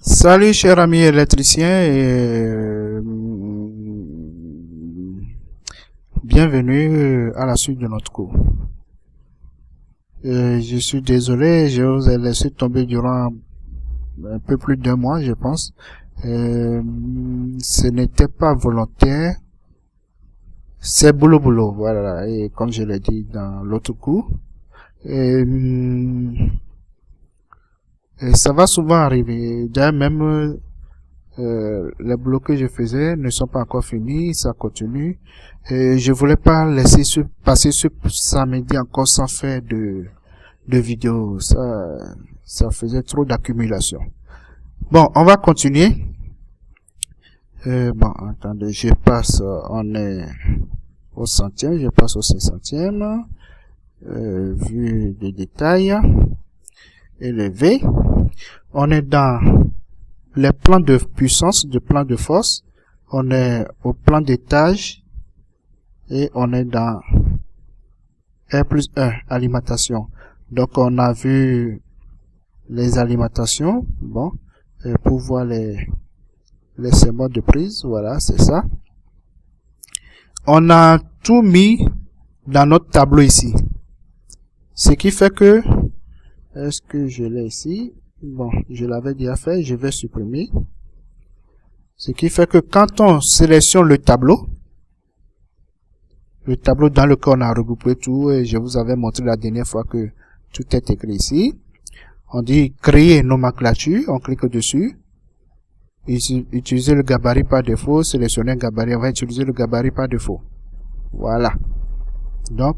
Salut cher ami électricien et bienvenue à la suite de notre cours. Je suis désolé, je vous ai laissé tomber durant un peu plus d'un mois, je pense. Ce n'était pas volontaire, c'est boulot, voilà. Et comme je l'ai dit dans l'autre cours, et ça va souvent arriver. D'ailleurs, même les boulots que je faisais ne sont pas encore finis, ça continue. Et je voulais pas laisser passer ce samedi encore sans faire de vidéo. Ça faisait trop d'accumulation. Bon, on va continuer. Bon, attendez, je passe, on est au centième, je passe au 500e. Vue de détail. Élevé. On est dans les plans de puissance, de plan de force. On est au plan d'étage et on est dans R+1, alimentation. Donc on a vu les alimentations, bon, pour voir les segments de prise, voilà, c'est ça. On a tout mis dans notre tableau ici. Ce qui fait que, est-ce que je l'ai ici? Bon, je l'avais déjà fait, je vais supprimer. Ce qui fait que quand on sélectionne le tableau dans lequel on a regroupé tout, et je vous avais montré la dernière fois que tout est écrit ici, on dit créer nomenclature, on clique dessus, utiliser le gabarit par défaut, sélectionner un gabarit, on va utiliser le gabarit par défaut. Voilà. Donc,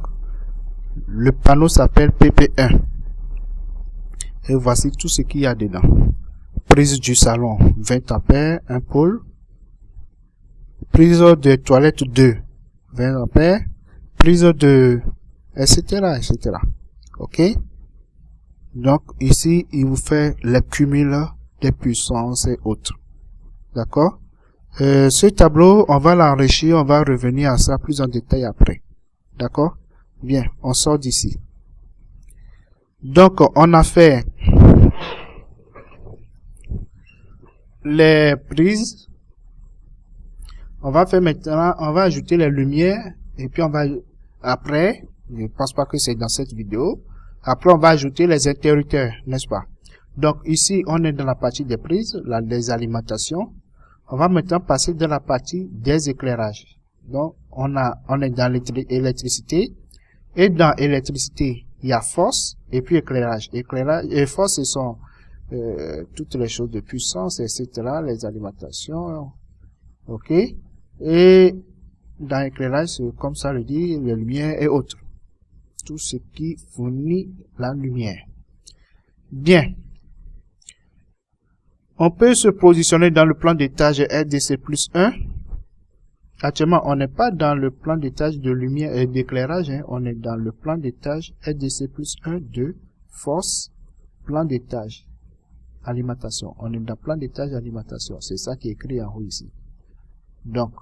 le panneau s'appelle PP1. Et voici tout ce qu'il y a dedans. Prise du salon, 20 ampères, 1 pôle. Prise de toilette 2, 20 ampères. Prise de, etc., etc. Ok? Donc, ici, il vous fait le cumul des puissances et autres. D'accord? Ce tableau, on va l'enrichir, on va revenir à ça plus en détail après. D'accord? Bien, on sort d'ici. Donc, on a fait les prises. On va faire maintenant, on va ajouter les lumières et puis on va, après, je ne pense pas que c'est dans cette vidéo, après on va ajouter les interrupteurs, n'est-ce pas? Donc ici, on est dans la partie des prises, des alimentations. On va maintenant passer dans la partie des éclairages. Donc, on est dans l'électricité. Et dans électricité, il y a force et puis éclairage. Éclairage et force, ce sont toutes les choses de puissance, etc., les alimentations. Ok. Et dans l'éclairage, comme ça le dit, les lumières et autres. Tout ce qui fournit la lumière. Bien. On peut se positionner dans le plan d'étage RDC plus 1. Actuellement, on n'est pas dans le plan d'étage de lumière et d'éclairage. On est dans le plan d'étage RDC plus 1, 2, force, plan d'étage, alimentation. On est dans plan d'étage alimentation. C'est ça qui est écrit en haut ici. Donc,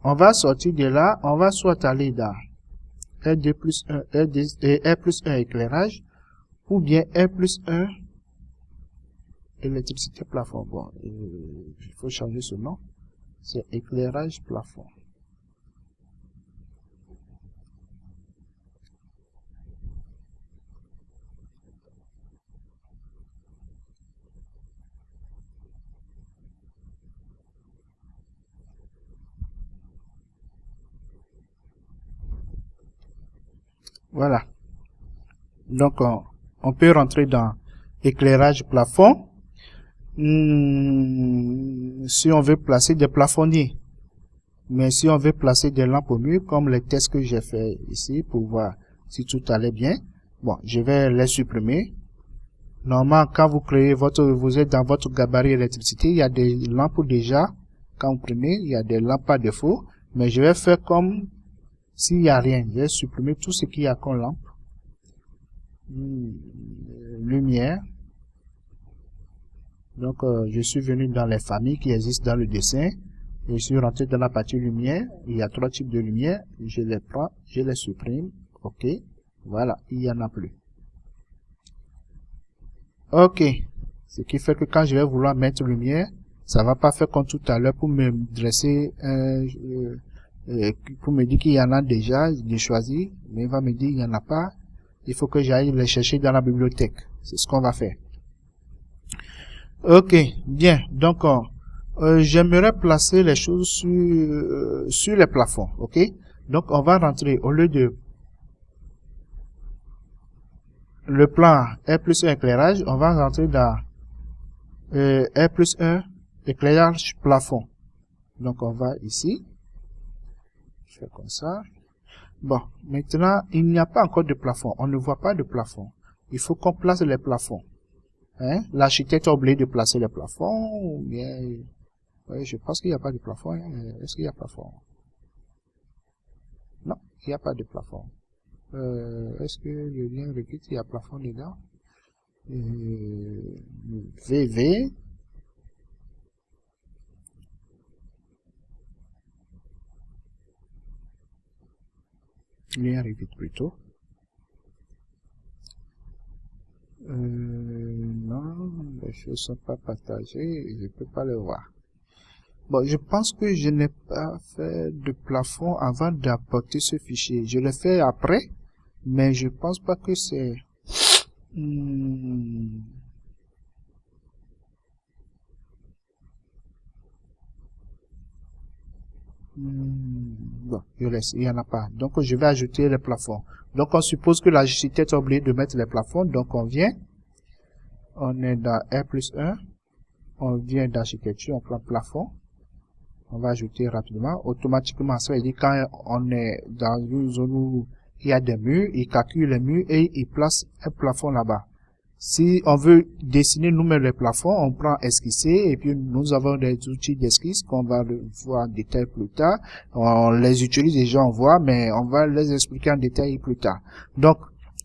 on va sortir de là. On va soit aller dans R2 plus 1, R plus 1 éclairage, ou bien R plus 1 électricité plafond. Bon, il faut changer ce nom. C'est éclairage plafond. Voilà. Donc, on peut rentrer dans éclairage plafond. Si on veut placer des plafonniers. Mais si on veut placer des lampes au mur, comme les tests que j'ai fait ici pour voir si tout allait bien, bon, je vais les supprimer. Normalement, quand vous créez vous êtes dans votre gabarit électricité, il y a des lampes déjà. Quand vous prenez, il y a des lampes par défaut. Mais je vais faire comme s'il n'y a rien. Je vais supprimer tout ce qu'il y a comme lampe. Lumière. Donc, je suis venu dans les familles qui existent dans le dessin. Je suis rentré dans la partie lumière. Il y a 3 types de lumière. Je les prends, je les supprime. OK. Voilà, il n'y en a plus. OK. Ce qui fait que quand je vais vouloir mettre lumière, ça va pas faire comme tout à l'heure pour me dresser pour me dire qu'il y en a déjà, je choisi, mais il va me dire il y en a pas. Il faut que j'aille les chercher dans la bibliothèque. C'est ce qu'on va faire. Ok, bien. Donc, j'aimerais placer les choses sur les plafonds. Ok. Donc, on va rentrer au lieu de le plan R plus 1 éclairage, on va rentrer dans R plus 1 éclairage plafond. Donc, on va ici. Je fais comme ça. Bon, maintenant, il n'y a pas encore de plafond. On ne voit pas de plafond. Il faut qu'on place les plafonds. Hein? L'architecte a oublié de placer les plafonds. Ou bien... Oui, je pense qu'il n'y a pas de plafond. Hein? Est-ce qu'il y a plafond? Non, il n'y a pas de plafond. Est-ce que le lien recrute, il y a plafond dedans? VV. Lien recrute plutôt. Non, les choses sont pas partagées, je peux pas le voir. Bon, je pense que je n'ai pas fait de plafond avant d'apporter ce fichier. Je l'ai fait après, mais je pense pas que c'est... Bon, je laisse, il n'y en a pas. Donc, je vais ajouter les plafonds. Donc, on suppose que l'architecte a oublié de mettre les plafonds. Donc, on vient. On est dans R plus 1. On vient d'architecture, on prend plafond. On va ajouter rapidement. Automatiquement, ça veut dire quand on est dans une zone où il y a des murs, il calcule les murs et il place un plafond là-bas. Si on veut dessiner nous-mêmes les plafonds, on prend esquisser et puis nous avons des outils d'esquisse qu'on va voir en détail plus tard. On les utilise déjà, on voit, mais on va les expliquer en détail plus tard. Donc,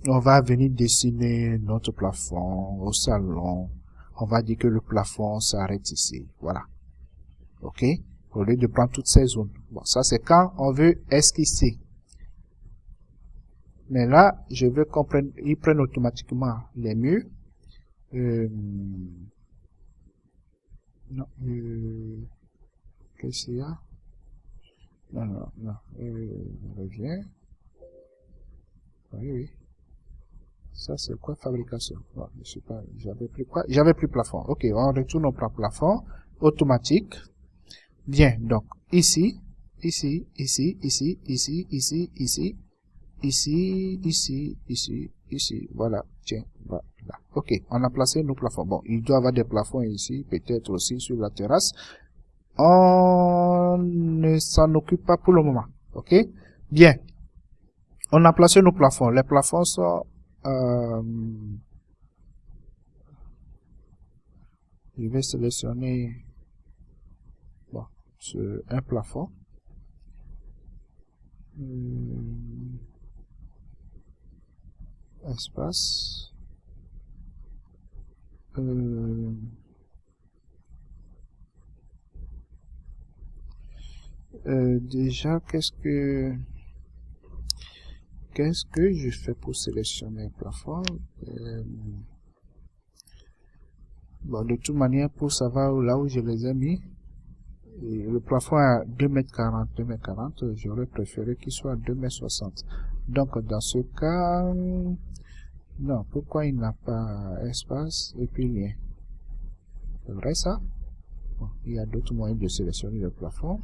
on va venir dessiner notre plafond au salon. On va dire que le plafond s'arrête ici. Voilà. OK? Au lieu de prendre toutes ces zones. Bon, ça c'est quand on veut esquisser. Mais là, je veux qu'on prenne, ils prennent automatiquement les murs. Non, qu'est-ce qu'il y a? Non. On revient. Oui. Ça, c'est quoi, fabrication? Bon, je sais pas, j'avais pris quoi? J'avais pris plafond. Ok, on retourne au plafond. Automatique. Bien, donc, ici, voilà, tiens, voilà. Ok, on a placé nos plafonds. Bon, il doit y avoir des plafonds ici, peut-être aussi sur la terrasse. On ne s'en occupe pas pour le moment. Ok, bien. On a placé nos plafonds. Les plafonds sont... je vais sélectionner un plafond. Espace. Déjà, qu'est-ce que je fais pour sélectionner un plafond? Bon, de toute manière, pour savoir là où je les ai mis, et le plafond à 2m40, j'aurais préféré qu'il soit à 2m60. Donc, dans ce cas, non, pourquoi il n'a pas espace et puis lien? C'est vrai ça? Bon, il y a d'autres moyens de sélectionner le plafond.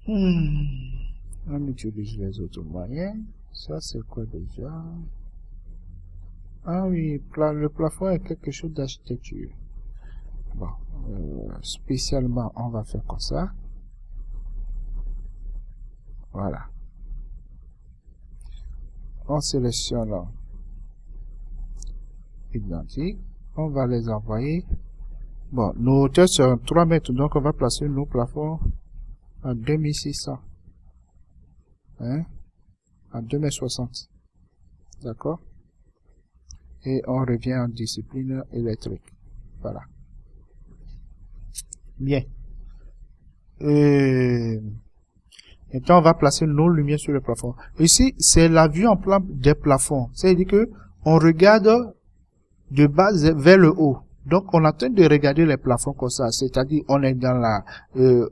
On utilise les autres moyens. Ça, c'est quoi déjà? Ah oui, le plafond est quelque chose d'architecture. Bon, spécialement, on va faire comme ça. Voilà. On sélectionne identique. On va les envoyer. Bon, nos hauteurs sont 3 mètres, donc on va placer nos plafonds à 2600. Hein? À 2m60. D'accord? Et on revient en discipline électrique. Voilà. Bien. Maintenant, on va placer nos lumières sur le plafond. Ici, c'est la vue en plan des plafonds. C'est-à-dire que on regarde de bas vers le haut. Donc, on est en train de regarder les plafonds comme ça. C'est-à-dire, on est dans la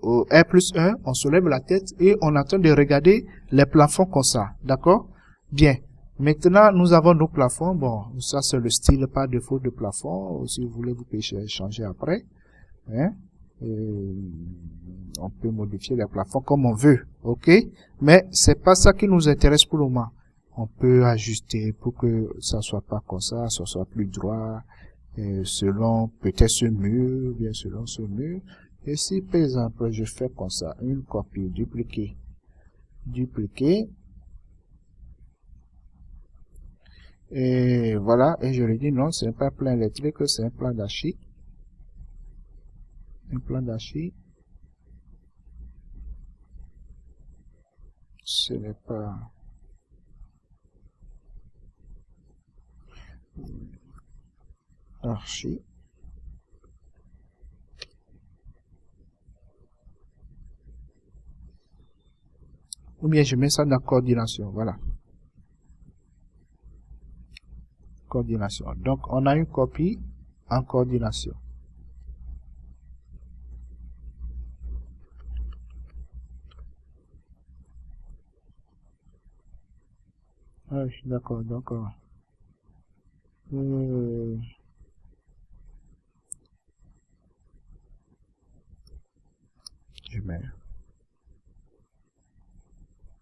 au R+1, on soulève la tête et on est en train de regarder les plafonds comme ça. D'accord? Bien. Maintenant, nous avons nos plafonds. Bon, ça, c'est le style par défaut de plafond. Si vous voulez, vous pouvez changer après. Hein? On peut modifier les plafonds comme on veut. OK? Mais c'est pas ça qui nous intéresse pour le moment. On peut ajuster pour que ça soit pas comme ça soit plus droit. Selon peut-être ce mur, bien selon ce mur. Et si par exemple je fais comme ça, une copie, dupliquer, et voilà, et je lui dis non, c'est pas un plan électrique, c'est un plan d'archi. Un plan d'archi. Ce n'est pas archi. Ou bien je mets ça dans coordination, voilà. Coordination. Donc on a une copie en coordination. Ah, d'accord, d'accord. Je mets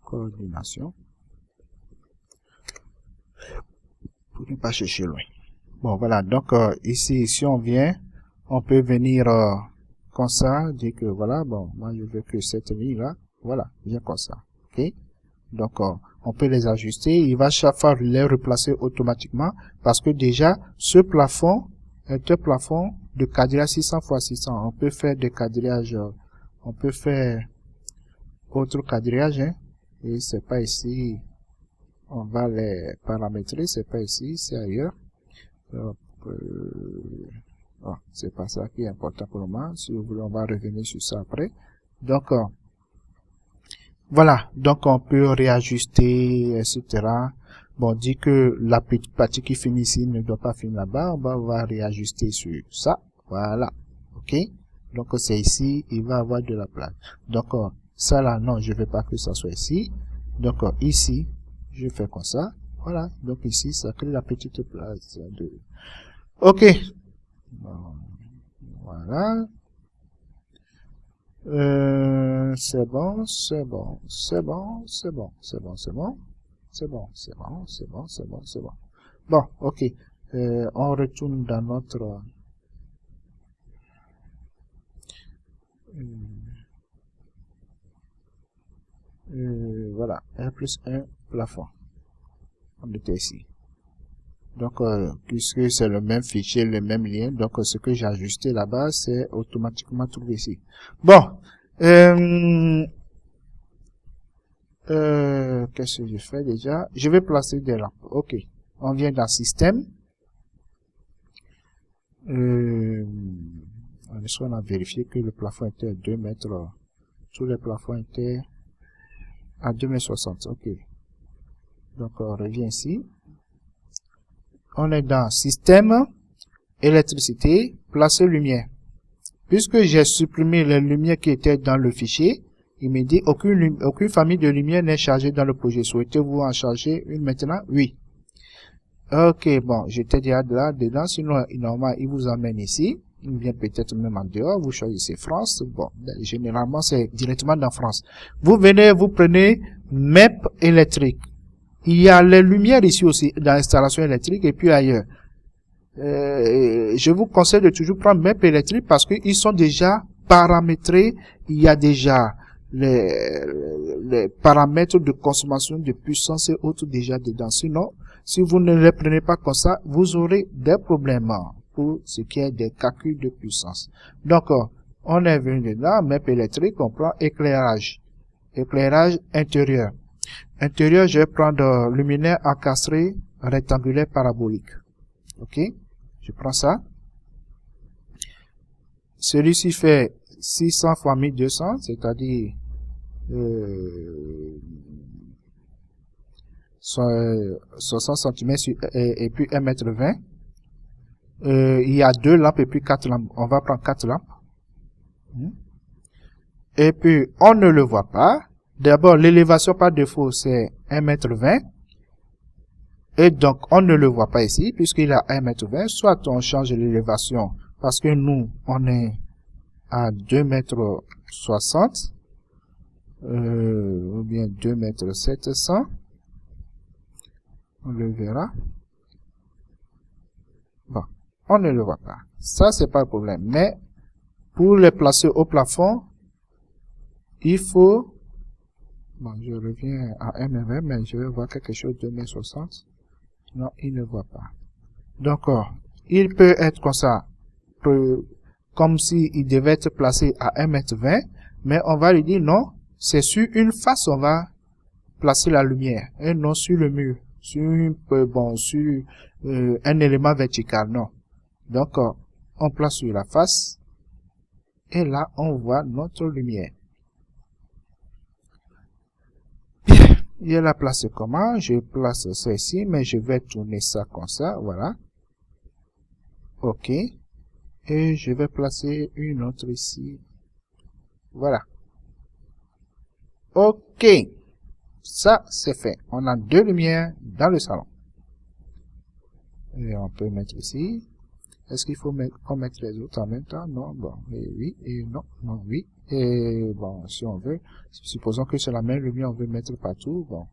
coordination pour ne pas chercher loin. Bon, voilà. Donc, ici, si on vient, on peut venir comme ça, dire que voilà, bon, moi je veux que cette ligne-là, voilà, vient comme ça. OK? Donc, on peut les ajuster. Il va chaque fois les replacer automatiquement parce que déjà, ce plafond est un plafond de quadrillage 600 x 600. On peut faire des quadrillages, on peut faire autre quadrillage, hein, et c'est pas ici. On va les paramétrer, c'est pas ici, c'est ailleurs. C'est pas ça qui est important pour le moment. Si vous voulez, on va revenir sur ça après. Donc, voilà. Donc, on peut réajuster, etc. Bon, dit que la petite partie qui finit ici ne doit pas finir là-bas. On va réajuster sur ça. Voilà. OK? Donc, c'est ici. Il va avoir de la place. Donc, ça là, non, je veux pas que ça soit ici. Donc, ici, je fais comme ça. Voilà. Donc, ici, ça crée la petite place de... OK. Voilà. C'est bon, c'est bon, c'est bon, c'est bon, c'est bon, c'est bon, c'est bon, c'est bon, c'est bon, c'est bon, c'est bon. Bon, OK. On retourne dans notre... voilà, R+1 plafond. On était ici. Donc, puisque c'est le même fichier, le même lien, donc ce que j'ai ajusté là-bas, c'est automatiquement trouvé ici. Bon, qu'est-ce que je fais déjà? Je vais placer des lampes. OK. On vient dans Système. On a vérifié que le plafond était à 2 mètres. Tous les plafonds étaient à 2,60 m. OK. Donc, on revient ici. On est dans Système, Électricité, Placer lumière. Puisque j'ai supprimé les lumières qui étaient dans le fichier, il me dit aucune famille de lumière n'est chargée dans le projet. Souhaitez-vous en charger une maintenant? Oui. OK, bon, j'étais déjà là dedans, sinon normalement il vous emmène ici, il vient peut-être même en dehors, vous choisissez France. Bon, généralement c'est directement dans France. Vous venez, vous prenez MEP électrique. Il y a les lumières ici aussi dans l'installation électrique et puis ailleurs. Je vous conseille de toujours prendre MEP électrique parce qu'ils sont déjà paramétrés. Il y a déjà les paramètres de consommation de puissance et autres déjà dedans. Sinon, si vous ne les prenez pas comme ça, vous aurez des problèmes pour ce qui est des calculs de puissance. Donc, on est venu là, MEP électrique, on prend éclairage. Éclairage intérieur. Intérieur, je vais prendre luminaire encastré rectangulaire parabolique. OK? Je prends ça. Celui-ci fait 600 x 1200, c'est-à-dire 60 cm et puis 1,20 m. Il y a 2 lampes et puis 4 lampes. On va prendre 4 lampes. Et puis, on ne le voit pas. D'abord, l'élévation par défaut, c'est 1,20 m. Et donc, on ne le voit pas ici, puisqu'il a 1,20 m. Soit on change l'élévation, parce que nous, on est à 2,60 m. Ou bien 2,7 m. On le verra. Bon, on ne le voit pas. Ça, c'est pas le problème. Mais, pour les placer au plafond, il faut... Bon, je reviens à 1,20 m, mais je vais voir quelque chose de 2,60 m. Non, il ne voit pas. Donc, il peut être comme ça, comme s'il devait être placé à 1,20 m, mais on va lui dire non, c'est sur une face on va placer la lumière, et non sur le mur, sur un élément vertical, non. Donc, on place sur la face, et là, on voit notre lumière. Je la place comment? Je place ça ici, mais je vais tourner ça comme ça, voilà. OK. Et je vais placer une autre ici. Voilà. OK. Ça, c'est fait. On a 2 lumières dans le salon. Et on peut mettre ici. Est-ce qu'il faut qu'on mette les autres en même temps? Non, bon, et oui, et non, non, oui. Et bon, si on veut, supposons que c'est la même lumière, on veut mettre partout, bon.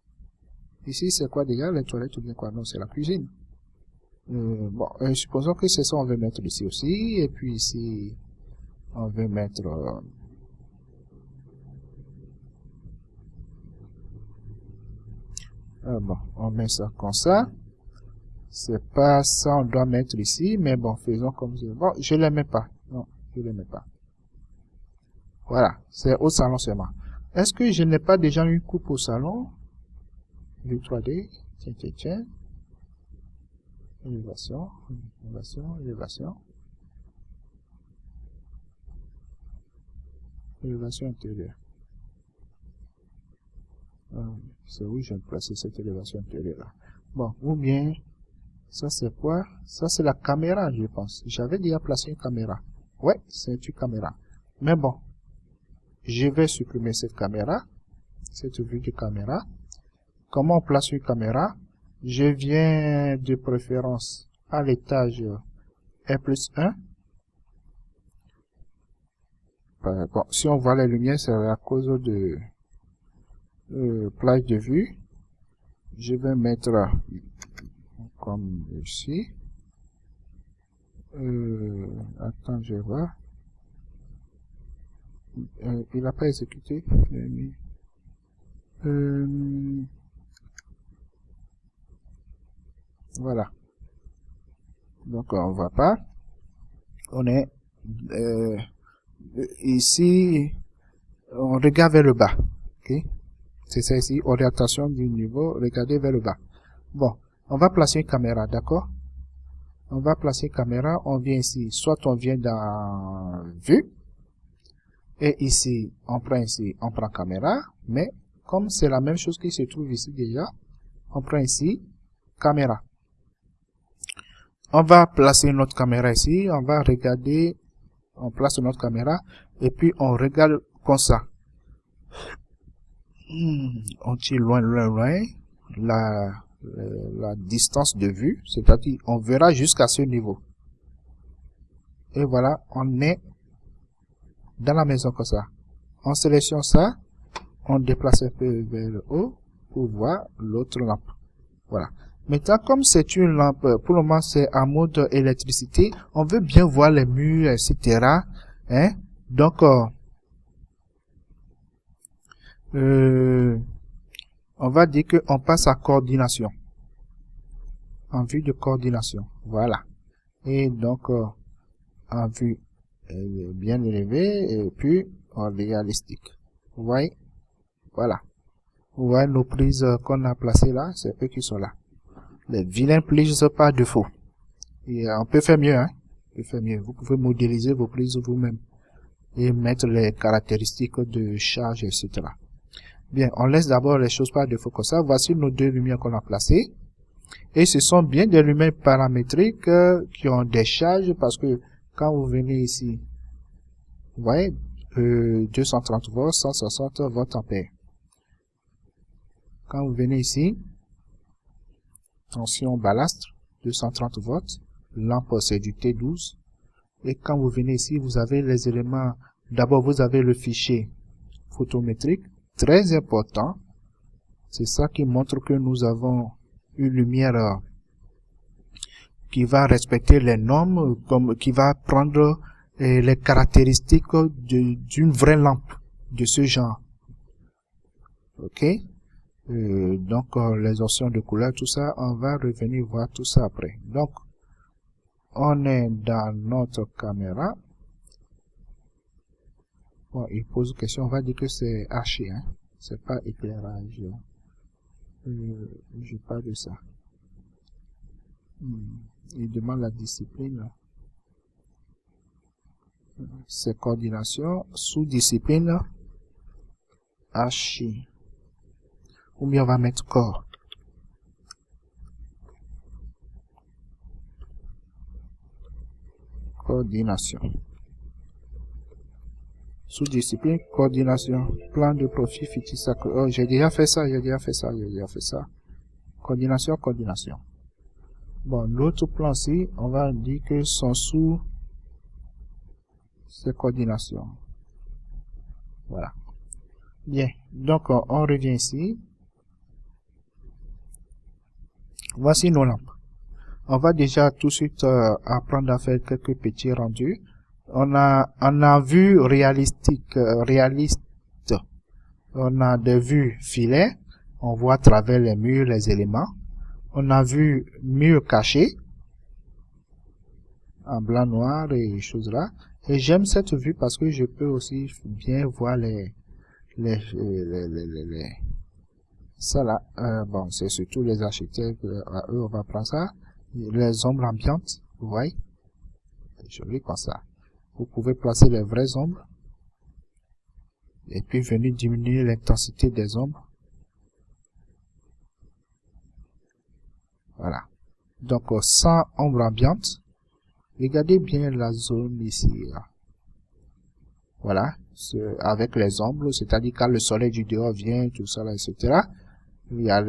Ici, c'est quoi déjà? Les toilettes ou bien quoi? Non, c'est la cuisine. Bon, supposons que c'est ça, on veut mettre ici aussi, et puis ici, on veut mettre... bon, on met ça comme ça. C'est pas ça, on doit mettre ici, mais bon, faisons comme ça. Bon, je les mets pas. Non, je les mets pas. Voilà, c'est au salon seulement. Est-ce que je n'ai pas déjà une coupe au salon? Vue 3D, tiens. Élévation, élévation. Élévation intérieure. C'est où je vais placer cette élévation intérieure là. Bon, ou bien, ça c'est quoi? Ça c'est la caméra, je pense. J'avais déjà placé une caméra. Ouais, c'est une caméra. Mais bon, je vais supprimer cette caméra, cette vue de caméra. Comment on place une caméra? Je viens de préférence à l'étage R+1. Bon, si on voit les lumières, c'est à cause de plage de vue. Je vais mettre comme ici. Attends, je vois. Il n'a pas exécuté. Voilà. Donc, on voit pas. On est ici. On regarde vers le bas. Ok. C'est ça ici. Orientation du niveau. Regardez vers le bas. Bon. On va placer une caméra. D'accord? On va placer une caméra. On vient ici. Soit on vient dans vue. Et ici, on prend caméra. Mais, comme c'est la même chose qui se trouve ici déjà, on prend ici, caméra. On va placer notre caméra ici, on va regarder, on place notre caméra, et puis on regarde comme ça. On tire loin, la distance de vue, c'est-à-dire on verra jusqu'à ce niveau. Et voilà, on est dans la maison comme ça. On sélectionne ça, on déplace un peu vers le haut pour voir l'autre lampe. Voilà. Maintenant, comme c'est une lampe, pour le moment c'est en mode électricité, on veut bien voir les murs, etc. Hein? Donc, on va dire qu'on passe à coordination. En vue de coordination. Voilà. Et donc, en vue bien élevée et puis en réalistique. Vous voyez? Voilà. Vous voyez nos prises qu'on a placées là, c'est eux qui sont là. Les vilains prises par défaut. Et on peut faire mieux, hein. On peut faire mieux. Vous pouvez modéliser vos prises vous-même et mettre les caractéristiques de charge, etc. Bien, on laisse d'abord les choses par défaut comme ça. Voici nos deux lumières qu'on a placées. Et ce sont bien des lumières paramétriques qui ont des charges parce que quand vous venez ici, vous voyez, 230 volts, 160 volts ampères. Quand vous venez ici, tension ballast, 230 volts, lampe c'est du T12. Et quand vous venez ici, vous avez les éléments, d'abord vous avez le fichier photométrique, très important. C'est ça qui montre que nous avons une lumière qui va respecter les normes, comme qui va prendre les caractéristiques d'une vraie lampe de ce genre. Ok, donc les options de couleur, tout ça, on va revenir voir tout ça après. Donc on est dans notre caméra. Bon, il pose une question, on va dire que c'est archi, hein, c'est pas éclairage. Je parle de ça. Il demande la discipline. C'est coordination, sous-discipline, archi. Ou bien on va mettre corps. Coordination. Sous-discipline, coordination, plan de profil, fichier sacré. Oh, j'ai déjà fait ça. Coordination. Bon, l'autre plan-ci, on va dire que sont sous ces coordinations. Voilà. Bien. Donc, on revient ici. Voici nos lampes. On va déjà tout de suite apprendre à faire quelques petits rendus. On a vue réaliste. On a des vues filets. On voit à travers les murs, les éléments. On a vu mur caché. En blanc, noir et choses là. Et j'aime cette vue parce que je peux aussi bien voir ça là. Bon, c'est surtout les architectes, à eux on va prendre ça. Les ombres ambiantes, vous voyez. Joli comme ça. Vous pouvez placer les vraies ombres. Et puis venir diminuer l'intensité des ombres. Voilà. Donc, sans ombre ambiante. Regardez bien la zone ici. Là. Voilà. Avec les ombres, c'est-à-dire quand le soleil du dehors vient, tout ça là, etc. Il y a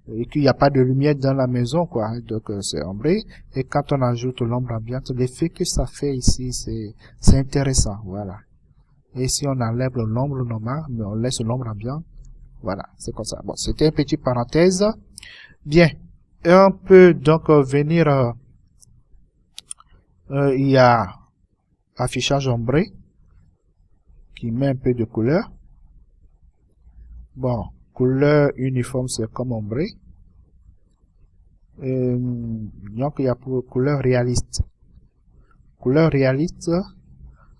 et qu'il n'y a pas de lumière dans la maison, quoi. Donc, c'est ombré. Et quand on ajoute l'ombre ambiante, l'effet que ça fait ici, c'est intéressant. Voilà. Et si on enlève l'ombre normale, mais on laisse l'ombre ambiante, voilà, c'est comme ça. Bon, c'était une petite parenthèse. Bien. Et on peut donc venir, il y a affichage ombré, qui met un peu de couleur. Bon, couleur uniforme, c'est comme ombré. Donc, il y a pour couleur réaliste. Couleur réaliste,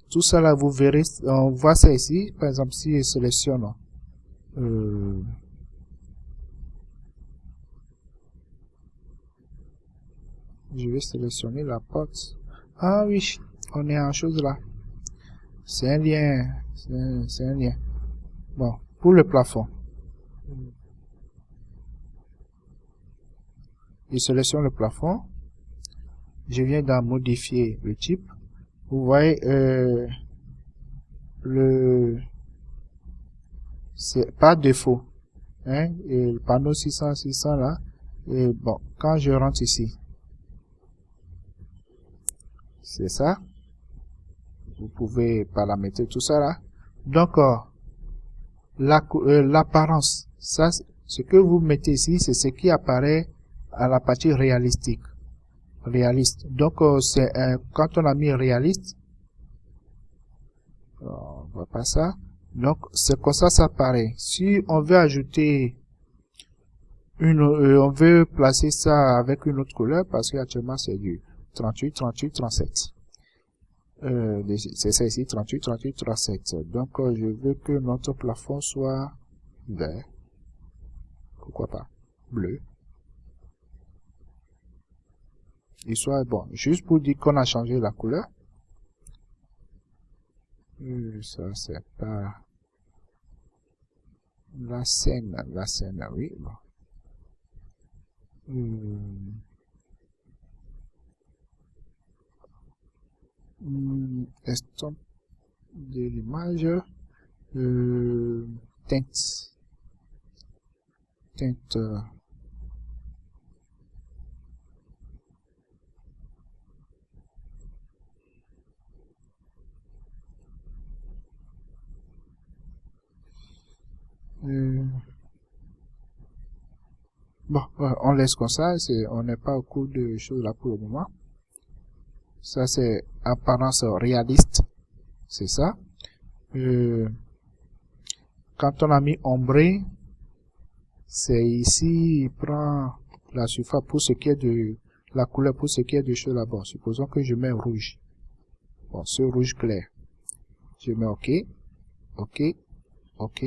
tout ça là, vous verrez, on voit ça ici. Par exemple, si je sélectionne, je vais sélectionner la porte. Ah oui, on est en chose là. C'est un lien, c'est un lien. Bon, pour le plafond. Je sélectionne le plafond. Je viens d'en modifier le type. Vous voyez, c'est par défaut. Hein, et le panneau 600 là. Et bon, quand je rentre ici, c'est ça. Vous pouvez paramétrer tout ça là. Donc, l'apparence, ça, ce que vous mettez ici, c'est ce qui apparaît à la partie réaliste. Donc, c'est quand on a mis réaliste, on voit pas ça. Donc, c'est comme ça apparaît. Si on veut ajouter on veut placer ça avec une autre couleur, parce qu'actuellement c'est du 38, 38, 37. C'est ça ici, 38, 38, 37. Donc, je veux que notre plafond soit vert. Pourquoi pas bleu. Il soit bon. Juste pour dire qu'on a changé la couleur. Ça, c'est pas... La scène, oui. Bon. Estompe de l'image. Teinte. Bon, on laisse comme ça, on n'est pas au cours de choses là pour le moment. Ça, c'est apparence réaliste. C'est ça. Quand on a mis ombré, c'est ici, il prend la surface pour ce qui est de la couleur, pour ce qui est de choses là-bas. Supposons que je mets rouge. Bon, ce rouge clair. Je mets OK. OK. OK.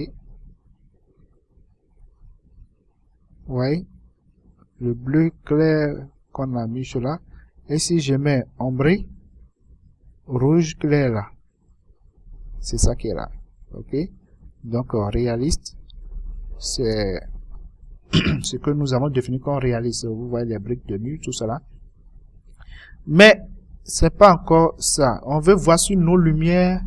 Oui. Le bleu clair qu'on a mis sur là. Et si je mets ombré, rouge clair là. C'est ça qui est là. OK. Donc, réaliste, c'est ce que nous avons défini comme réaliste. Vous voyez les briques de mur, tout cela. Mais, c'est pas encore ça. On veut voir si nos lumières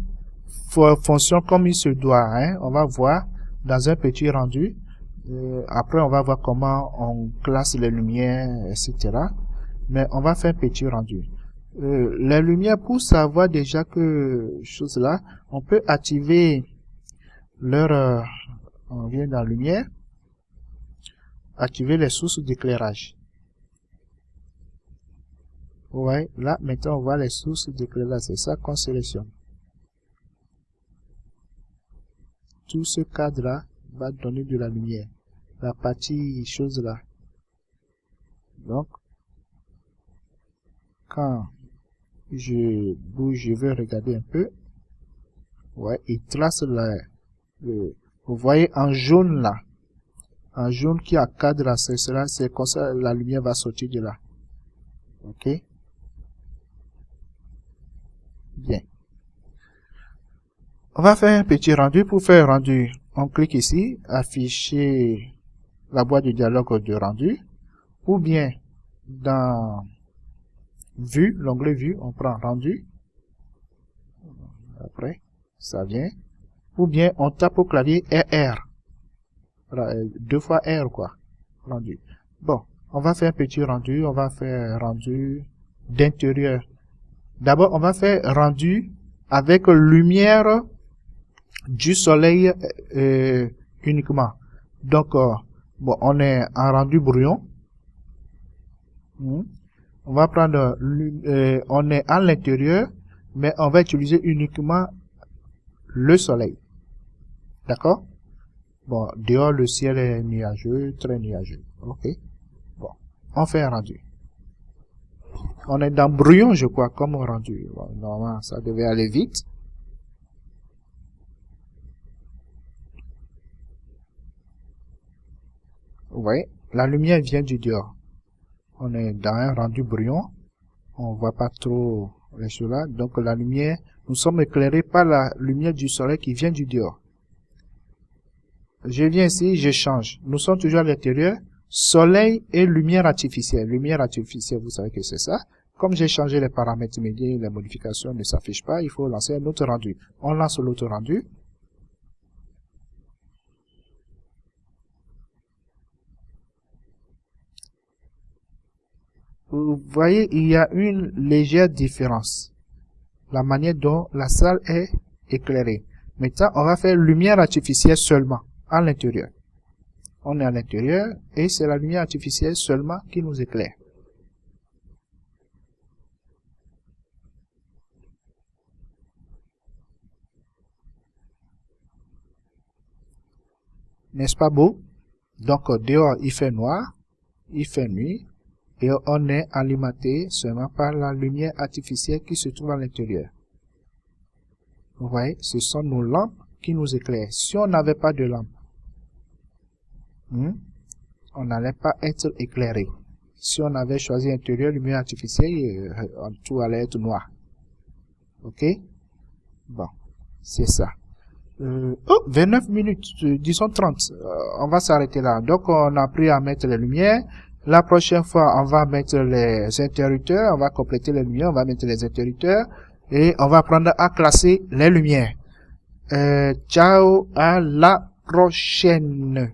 fonctionnent comme il se doit. Hein. On va voir dans un petit rendu. Après, on va voir comment on classe les lumières, etc. Mais on va faire un petit rendu. Les lumières, pour savoir déjà que chose là, on peut activer leur... on vient dans la lumière. Activer les sources d'éclairage. Ouais, là, maintenant, on voit les sources d'éclairage. C'est ça qu'on sélectionne. Tout ce cadre-là va donner de la lumière. La partie chose là. Donc, quand je bouge, je veux regarder un peu. Ouais, il trace vous voyez en jaune là. En jaune qui a cadre là, c'est comme ça la lumière va sortir de là. Ok. Bien. On va faire un petit rendu. Pour faire un rendu, on clique ici, afficher la boîte de dialogue de rendu, ou bien dans vue, l'onglet vue, on prend rendu. Après, ça vient. Ou bien on tape au clavier R. 2 fois R quoi. Rendu. Bon, on va faire un petit rendu. On va faire rendu d'intérieur. D'abord, on va faire rendu avec lumière du soleil uniquement. Donc, bon, on est en rendu brouillon. On va prendre, on est à l'intérieur, mais on va utiliser uniquement le soleil. D'accord? Bon, dehors, le ciel est nuageux, très nuageux. Ok? Bon, on fait un rendu. On est dans brouillon, je crois, comme rendu. Bon, normalement, ça devait aller vite. Vous voyez, la lumière vient du dehors. On est dans un rendu brouillon. On voit pas trop les choses là. Donc, la lumière, nous sommes éclairés par la lumière du soleil qui vient du dehors. Je viens ici, je change. Nous sommes toujours à l'intérieur. Soleil et lumière artificielle. Lumière artificielle, vous savez que c'est ça. Comme j'ai changé les paramètres médias, les modifications ne s'affichent pas. Il faut lancer un autre rendu. On lance l'autre rendu. Vous voyez, il y a une légère différence. La manière dont la salle est éclairée. Maintenant, on va faire lumière artificielle seulement à l'intérieur. On est à l'intérieur et c'est la lumière artificielle seulement qui nous éclaire. N'est-ce pas beau? Donc, dehors, il fait noir, il fait nuit, et on est alimenté seulement par la lumière artificielle qui se trouve à l'intérieur. Vous voyez, ce sont nos lampes qui nous éclairent. Si on n'avait pas de lampe, on n'allait pas être éclairé. Si on avait choisi intérieur, lumière artificielle, tout allait être noir. Ok? Bon, c'est ça. 29 minutes, disons 30. On va s'arrêter là. Donc, on a appris à mettre les lumières. La prochaine fois, on va mettre les interrupteurs. On va compléter les lumières. On va mettre les interrupteurs. Et on va apprendre à classer les lumières. Ciao, à la prochaine.